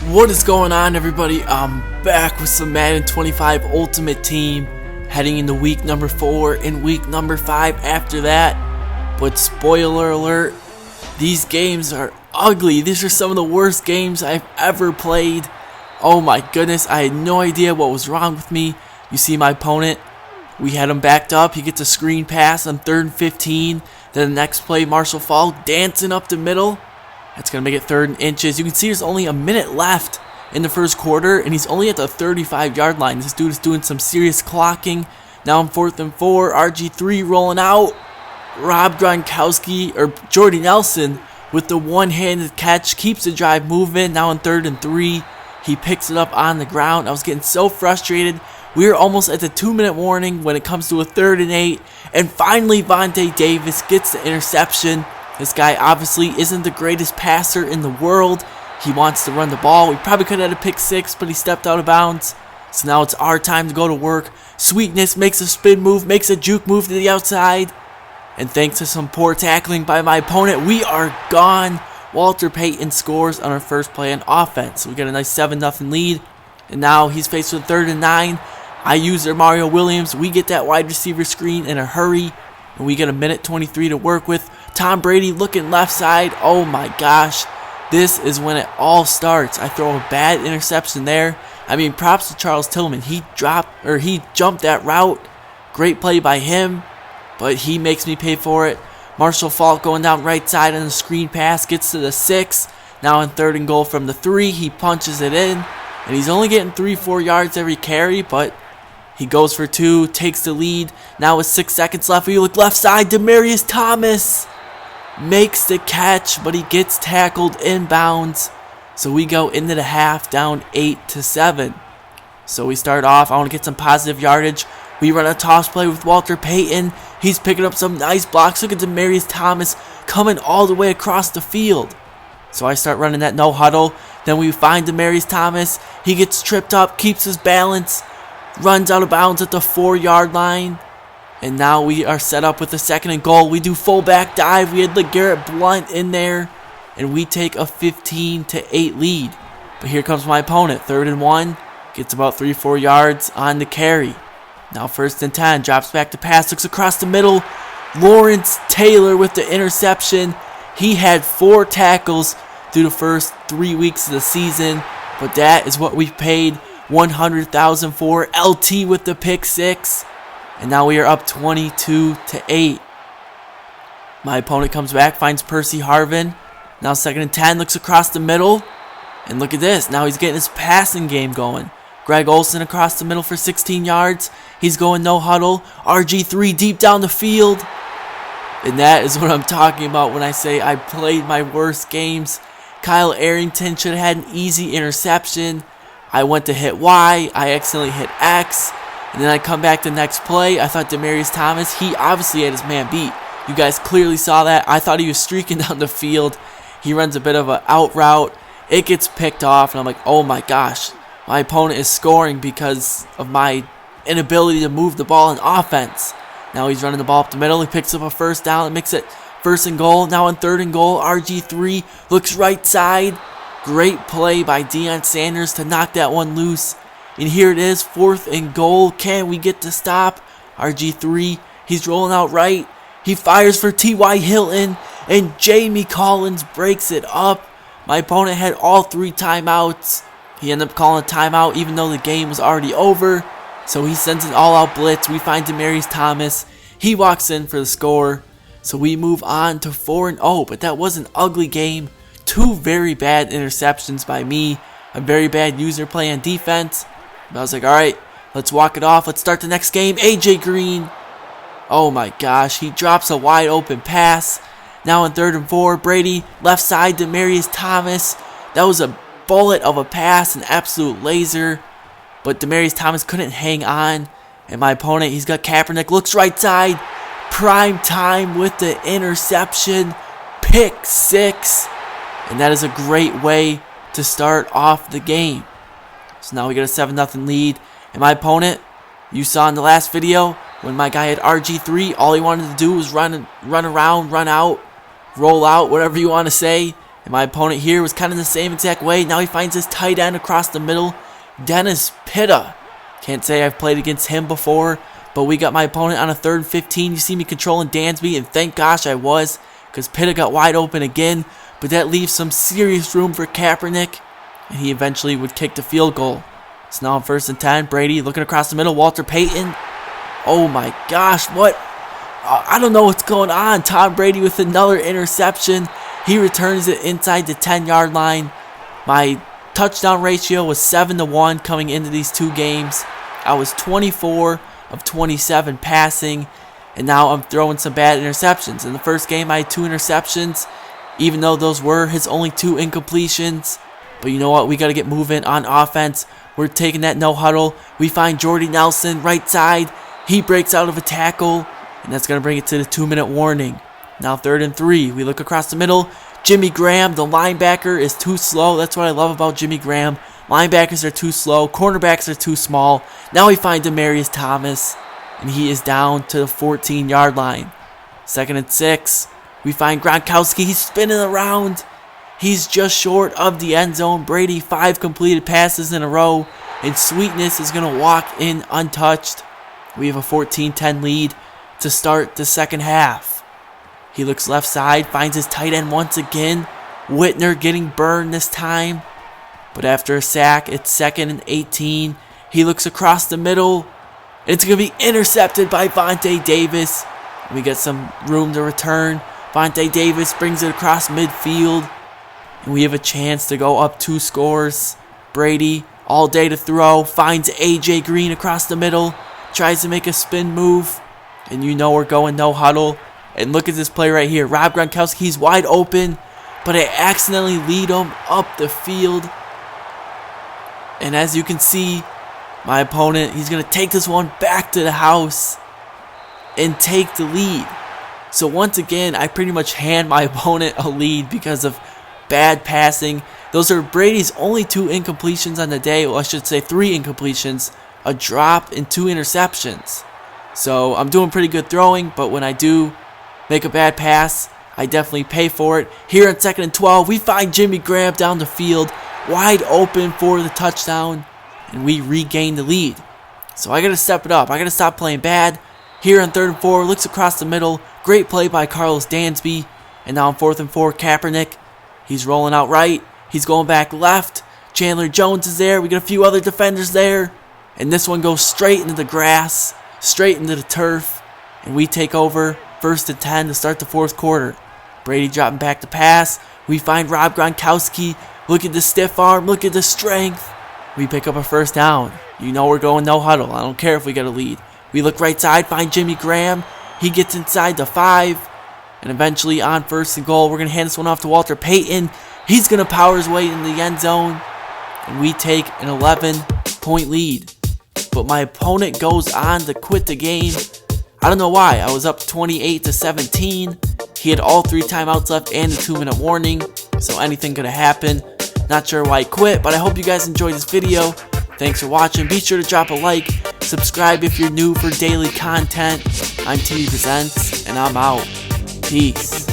What is going on, everybody? I'm back with some Madden 25 Ultimate Team, heading into week number 4 and week number 5 after that. But spoiler alert, these games are ugly. These are some of the worst games I've ever played. Oh my goodness, I had no idea what was wrong with me. You see my opponent, we had him backed up. He gets a screen pass on 3rd and 15. Then the next play, Marshall Faulk dancing up the middle. That's going to make it 3rd and inches. You can see there's only a minute left in the first quarter, and he's only at the 35-yard line. This dude is doing some serious clocking. Now on 4th and 4, RG3 rolling out. Rob Gronkowski, or Jordy Nelson, with the one-handed catch, keeps the drive moving. Now on 3rd and 3, he picks it up on the ground. I was getting so frustrated. We were almost at the 2-minute warning when it comes to a 3rd and 8, and finally Vontae Davis gets the interception. This guy obviously isn't the greatest passer in the world. He wants to run the ball. We probably could have had a pick 6, but he stepped out of bounds. So now it's our time to go to work. Sweetness makes a spin move, makes a juke move to the outside. And thanks to some poor tackling by my opponent, we are gone. Walter Payton scores on our first play on offense. We get a nice 7-0 lead. And now he's faced with 3rd and 9. I use their Mario Williams. We get that wide receiver screen in a hurry. And we get a minute 23 to work with. Tom Brady looking left side. Oh my gosh. This is when it all starts. I throw a bad interception there. I mean, props to Charles Tillman. He jumped that route. Great play by him. But he makes me pay for it. Marshall Faulk going down right side on the screen pass. Gets to the 6. Now on 3rd and goal from the 3. He punches it in. And he's only getting 3-4 yards every carry. But he goes for 2, takes the lead. Now with 6 seconds left, we look left side. Demaryius Thomas makes the catch, but he gets tackled inbounds. So we go into the half down 8-7. So we start off. I want to get some positive yardage. We run a toss play with Walter Payton. He's picking up some nice blocks. Look at Demaryius Thomas coming all the way across the field. So I start running that no huddle. Then we find Demaryius Thomas. He gets tripped up, keeps his balance. Runs out of bounds at the 4-yard line. And now we are set up with a 2nd and goal. We do fullback dive. We had LeGarrette Blount in there. And we take a 15-8 lead. But here comes my opponent. 3rd and 1. Gets about 3-4 yards on the carry. Now 1st and 10. Drops back to pass. Looks across the middle. Lawrence Taylor with the interception. He had 4 tackles through the first 3 weeks of the season. But that is what we paid $100,000 for. LT with the pick 6. And now we are up 22-8. My opponent comes back, finds Percy Harvin. Now 2nd and 10, looks across the middle. And look at this. Now he's getting his passing game going. Greg Olsen across the middle for 16 yards. He's going no huddle. RG3 deep down the field. And that is what I'm talking about when I say I played my worst games. Kyle Arrington should have had an easy interception. I went to hit Y. I accidentally hit X. And then I come back to the next play. I thought Demaryius Thomas, he obviously had his man beat. You guys clearly saw that. I thought he was streaking down the field. He runs a bit of an out route. It gets picked off. And I'm like, oh my gosh. My opponent is scoring because of my inability to move the ball in offense. Now he's running the ball up the middle. He picks up a 1st down and makes it 1st and goal. Now on 3rd and goal, RG3 looks right side. Great play by Deion Sanders to knock that one loose. And here it is, 4th and goal. Can we get to stop? RG3, he's rolling out right. He fires for T.Y. Hilton, and Jamie Collins breaks it up. My opponent had all 3 timeouts. He ended up calling a timeout even though the game was already over. So he sends an all-out blitz. We find Demaryius Thomas. He walks in for the score. So we move on to 4-0, but that was an ugly game. 2 very bad interceptions by me. A very bad user play on defense. But I was like, alright, let's walk it off. Let's start the next game. AJ Green. Oh my gosh, he drops a wide open pass. Now on 3rd and 4, Brady, left side, Demaryius Thomas. That was a bullet of a pass, an absolute laser. But Demaryius Thomas couldn't hang on. And my opponent, he's got Kaepernick, looks right side. Prime time with the interception. Pick 6. And that is a great way to start off the game. So now we get a 7-0 lead. And my opponent, you saw in the last video, when my guy had RG3, all he wanted to do was run around, run out, roll out, whatever you want to say. And my opponent here was kind of the same exact way. Now he finds his tight end across the middle, Dennis Pitta. Can't say I've played against him before, but we got my opponent on a 3rd and 15. You see me controlling Dansby, and thank gosh I was, because Pitta got wide open again. But that leaves some serious room for Kaepernick, and he eventually would kick the field goal. So now on 1st and 10, Brady looking across the middle, Walter Payton. Oh my gosh, what? I don't know what's going on. Tom Brady with another interception. He returns it inside the 10-yard line. My touchdown ratio was 7-1 coming into these two games. I was 24 of 27 passing, and now I'm throwing some bad interceptions. In the first game, I had 2 interceptions, even though those were his only 2 incompletions. But you know what? We got to get moving on offense. We're taking that no huddle. We find Jordy Nelson right side. He breaks out of a tackle, and that's going to bring it to the 2-minute warning. Now 3rd and 3. We look across the middle. Jimmy Graham, the linebacker, is too slow. That's what I love about Jimmy Graham. Linebackers are too slow. Cornerbacks are too small. Now we find Demaryius Thomas, and he is down to the 14-yard line. 2nd and 6. We find Gronkowski. He's spinning around. He's just short of the end zone. Brady, 5 completed passes in a row, and Sweetness is going to walk in untouched. We have a 14-10 lead to start the second half. He looks left side, finds his tight end once again. Whitner getting burned this time. But after a sack, it's 2nd and 18. He looks across the middle. It's going to be intercepted by Vontae Davis. We get some room to return. Vontae Davis brings it across midfield. And we have a chance to go up 2 scores. Brady, all day to throw, finds AJ Green across the middle. Tries to make a spin move. And you know we're going no huddle. And look at this play right here. Rob Gronkowski, he's wide open. But I accidentally lead him up the field. And as you can see, my opponent, he's going to take this one back to the house and take the lead. So once again, I pretty much hand my opponent a lead because of bad passing. Those are Brady's only 2 incompletions on the day. Well, I should say 3 incompletions, a drop, and 2 interceptions. So I'm doing pretty good throwing, but when I do make a bad pass, I definitely pay for it. Here on 2nd and 12, we find Jimmy Graham down the field, wide open for the touchdown, and we regain the lead. So I got to step it up. I got to stop playing bad. Here on 3rd and 4, looks across the middle. Great play by Carlos Dansby. And now on 4th and 4, Kaepernick. He's rolling out right. He's going back left. Chandler Jones is there. We got a few other defenders there. And this one goes straight into the grass, straight into the turf. And we take over 1st and 10 to start the 4th quarter. Brady dropping back to pass. We find Rob Gronkowski. Look at the stiff arm. Look at the strength. We pick up a 1st down. You know we're going no huddle. I don't care if we get a lead. We look right side, find Jimmy Graham. He gets inside the 5. And eventually on 1st and goal, we're going to hand this one off to Walter Payton. He's going to power his way in the end zone. And we take an 11-point lead. But my opponent goes on to quit the game. I don't know why. I was up 28-17. He had all 3 timeouts left and the 2-minute warning. So anything could have happened. Not sure why he quit, but I hope you guys enjoyed this video. Thanks for watching. Be sure to drop a like. Subscribe if you're new for daily content. I'm TV Presents, and I'm out. Peace.